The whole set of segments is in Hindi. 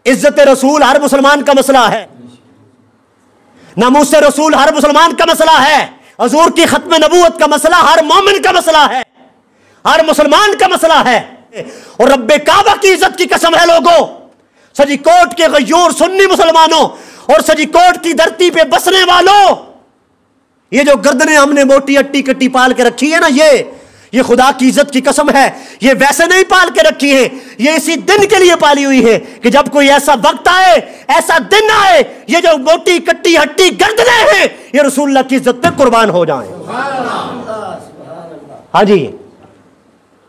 इज्जत रसूल हर मुसलमान का मसला है, नामूस रसूल हर मुसलमान का मसला है, हुजूर की खत्म नबूवत का मसला हर मोमिन का मसला है, हर मुसलमान का मसला है। और रब्बे काबा की इज्जत की कसम है लोगों, सजीकोट के गयूर सुन्नी मुसलमानों और सजीकोट की धरती पे बसने वालों, ये जो गर्दनें हमने मोटी अट्टी कट्टी पाल के रखी है ना, ये खुदा की इज्जत की कसम है, ये वैसे नहीं पाल के रखी है, ये इसी दिन के लिए पाली हुई है कि जब कोई ऐसा वक्त आए, ऐसा दिन आए, ये जो मोटी कट्टी हट्टी गर्दनें हैं ये रसूलुल्लाह की इज्जत पे कुर्बान हो जाएं। हाँ जी,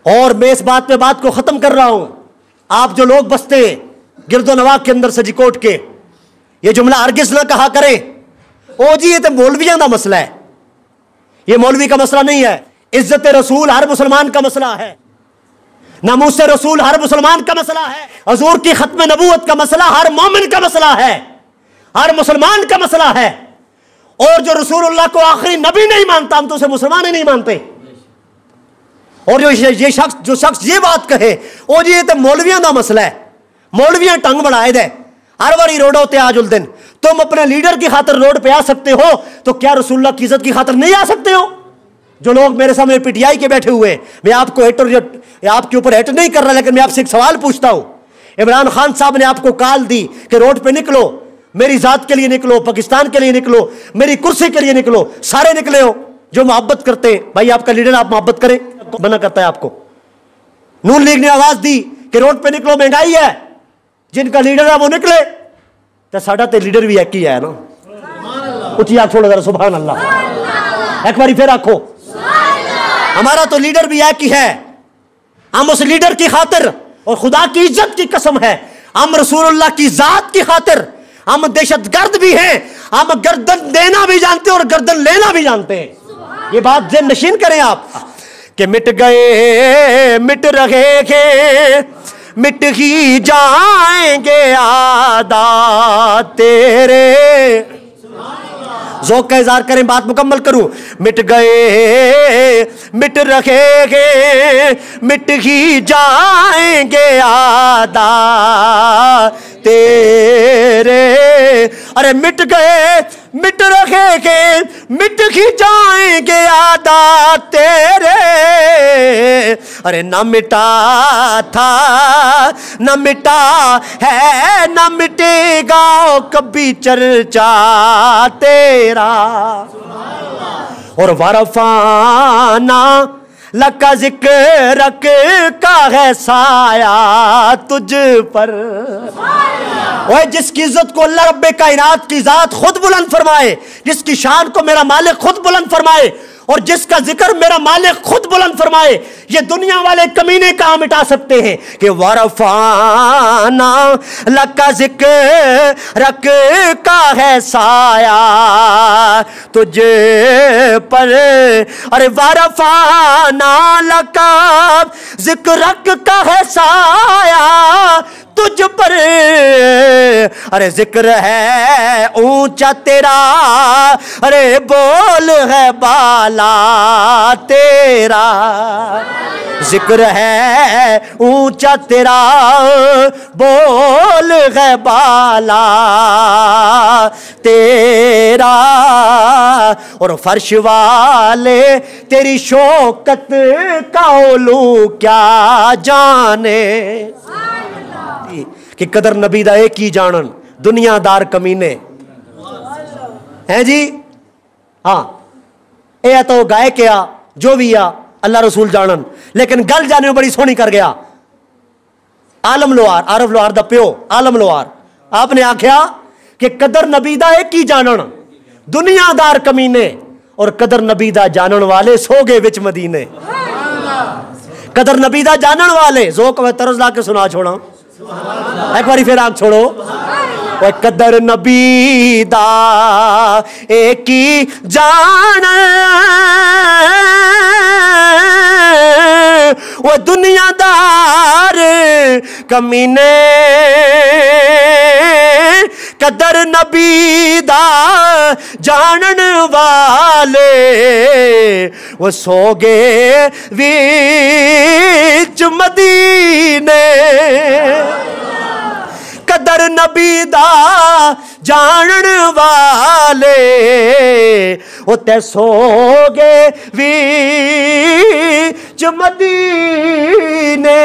और मैं इस बात पे बात को खत्म कर रहा हूं। आप जो लोग बसते गिरदो नवाह के अंदर सजीकोट के, ये जुमला हरगिज़ ना कहा करें, ओ जी ये तो मौलवियों का मसला है, ये मौलवी का मसला नहीं है। इज्जत रसूल हर मुसलमान का मसला है, नामूस रसूल हर मुसलमान का मसला है, हुजूर की खत्म नबूवत का मसला हर मोमिन का मसला है, हर मुसलमान का मसला है। और जो रसूलुल्लाह को आखिरी नबी नहीं मानता, हम तो उसे मुसलमान ही नहीं मानते। और जो शख्स ये बात कहे, ओ जी ये तो मौलवियों का मसला है, मौलवियां टंग बनाए दे हर बारी रोडों ते आज उल दिन, तुम अपने लीडर की खातर रोड पे आ सकते हो तो क्या रसूलुल्लाह की इज्जत की खातर नहीं आ सकते हो? जो लोग मेरे सामने पीटीआई के बैठे हुए, मैं आपको आपके ऊपर हेट नहीं कर रहा, लेकिन मैं आपसे एक सवाल पूछता हूं। इमरान खान साहब ने आपको कॉल दी कि रोड पे निकलो, मेरी जात के लिए निकलो, पाकिस्तान के लिए निकलो, मेरी कुर्सी के लिए निकलो, सारे निकले हो जो मोहब्बत करते हैं। भाई आपका लीडर आप मोहब्बत करें, मना करता है आपको। नून लीग ने आवाज दी कि रोड पे निकलो, महंगाई है, जिनका लीडर है वो निकले, तो साडा ते लीडर भी एक ही है ना। उची आंख छोड़ो जरा, सुभान अल्लाह, एक बारी फिर आखो, हमारा तो लीडर भी एक ही है। हम उस लीडर की खातिर और खुदा की इज्जत की कसम है, हम रसूलुल्लाह की जात की खातिर, हम दहशतगर्द भी हैं, हम गर्दन देना भी जानते हैं और गर्दन लेना भी जानते हैं। ये बात जेन नशीन करें आप कि मिट गए मिट रहेंगे मिट ही जाएंगे आदा तेरे, ज़ौक़ का इज़हार करें, बात मुकम्मल करूं। मिट गए मिट रहेंगे मिट ही जाएंगे आदा तेरे, अरे मिट गए मिट रहेंगे मिट ही जाएंगे आदा तेरे, अरे न मिटा था न मिटा है न मिटेगा कभी चर्चा तेरा, और वरफाना लका जिक्र का है साया तुझ पर। ओए जिसकी इज्जत को अल्लाह रब्बे कायनात की जात खुद बुलंद फरमाए, जिसकी शान को मेरा मालिक खुद बुलंद फरमाए और जिसका जिक्र मेरा मालिक खुद बुलंद फरमाए, ये दुनिया वाले कमीने कहां मिटा सकते हैं कि वरफाना लका जिक्र का है साया तुझे पर, अरे वरफाना लका जिक्र का है साया तुझ पर, अरे जिक्र है ऊंचा तेरा, अरे बोल है बाला तेरा, जिक्र है ऊंचा तेरा बोल है बाला तेरा, और फर्श वाले तेरी शौकत का ओलू क्या जाने, कि कदर नबी दा एक ही जानन दुनियादार कमीने हैं जी। हाँ ये तो गाय के आ जो भी आ अल्लाह रसूल जानन, लेकिन गल जाने में बड़ी सोहनी कर गया। आलम लोहार, आरफ लोहार दा प्यो आलम लोहार, आपने आख्या कि कदर नबी दा एक ही जानन दुनियादार कमीने, और कदर नबी दा जानन वाले सो गए विच मदीने। कदर नबी दा जानन वाले, ज़ौक़ में तरज़ ला के सुना छोड़ा, एक बारी फिर आग छोड़ो। और कदर नबी दा एक ही जान वो दुनियादार कमीने, कदर नबी दा जानन वाले वो सो गए विच मदीने, कदर नबी दा जानन वाले ओ ते सोगे वीच मदीने